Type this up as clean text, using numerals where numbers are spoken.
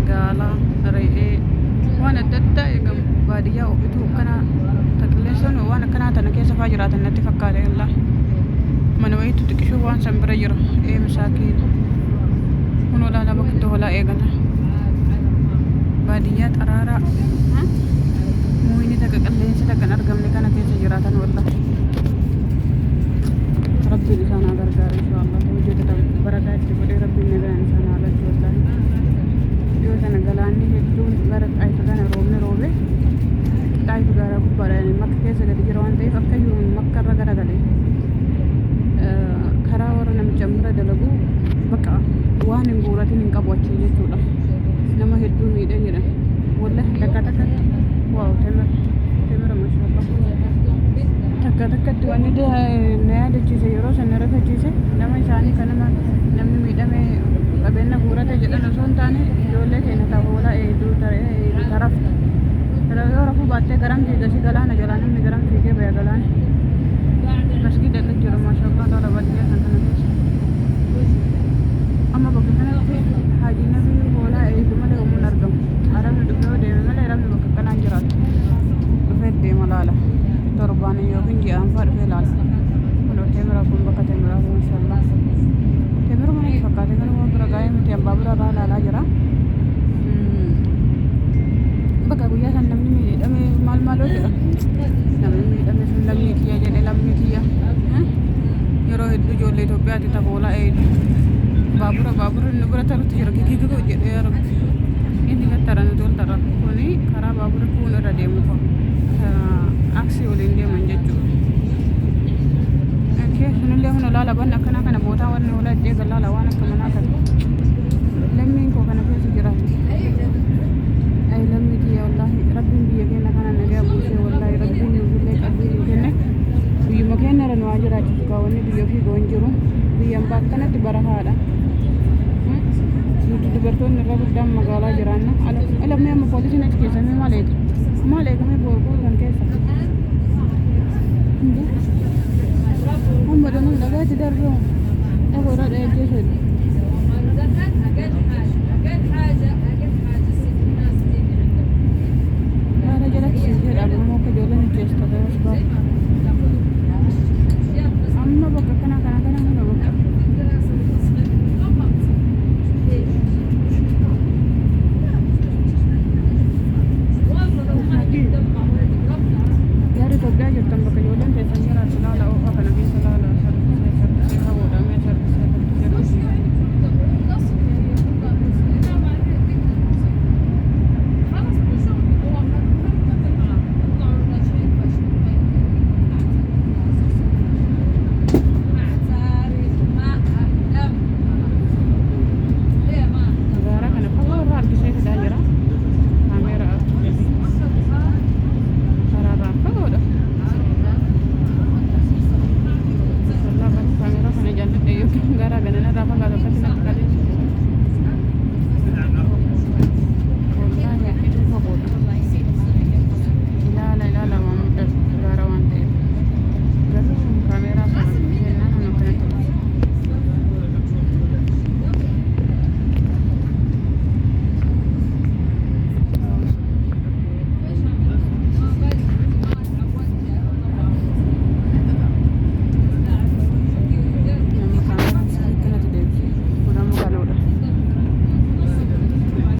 gaala, re'ee waan adda addaa eegamu baadiyyaa ofiitu kana qilleensoon waan akkanaa tana keessa fa'aa jiraatan natti fakkaata yalla mana wayiitu xiqqishuu waan san bira jira misaakiin kun olaanaa bakka itti holaa eegala baadiyyaa xaraaraa muuyini takka qilleensi takka hin argamne kana keessa jiraatan walla rabbiin isaan haa gargaaru inshaallah hojjeta barakaa itti godhee rabbiin nagaan isaan haa galchu wallaahi yoo sana galaanni hedduun gara xaayifa kana roobne roobe xaayifa gara gubbaadhaan makka keessa gadi jira waan ta'eef akka jiruun makka irra garagalee karaa warra namicha bira dalagu bakka waan hin guuratin hin qabu achii jechuudha nama hedduu miidhee jedhan wallahi takka takkatti waaw temira mashaallah takka takkatti wanni na yaadachiise yeroo san na rakachiise nama isaanii kanama namni miidhame qabeenya guurate jedhan osoo hin taane ijoollee keenya taa'oolaa eeduu taraf yoo rafuu baattee garam fiigasi galaana jalaa namni garam fiigee baya galaana masgida akka jiru maashaallah taala baadiyyaa kan kana keessa amma bakka kanatti hajii nabii hoolaa eeduu malee umuun argamu arabni dhufee yoo deeme malee arabni bakka kanaan jiraatu dhufee deema laala torbaan yookiin ji'aan fa'aa dhufee laala kunoo temira kun bakka temiraa kun maashaallah temira mana fakkaate kana waan bira gaa'ee miti abbaa bira irraa laalaa jira bakka guyyaa san namni miidhame maal maaloo jedha namni miidhame sun lammii kiyya jedhe lammii kiyya yeroo hedduu ijoollee Itoophiyaatti tafoolaa eedu baabura inni bira tarutti jira gigigigo jedhe yaa rabbi inni gattara nuti ol tarra kuni karaa baabura kun irra deemu aksii waliin deeman jechuudha sunillee kun olaala banna akkana kana bootaa wanni ola iddee gallaala waan akka manaa kan lammiin koo kana keessa jiraatti ay lammii kiyya wallaahi rabbiin biyya keenya kana nagaa buusee wallaahi rabbiin nuufillee qalbii nu kenne biyyuma keenya irra nu haa jiraachisu kaawwanni biyya ofii goon jiru biyyan baakkanatti barahaadha nuti dubartoonni irra guddaan magaalaa jiraanna alammee amma poolisiin achi keessamee maal eegamee boorguu kan keessa amma danuu dhagaatti darbu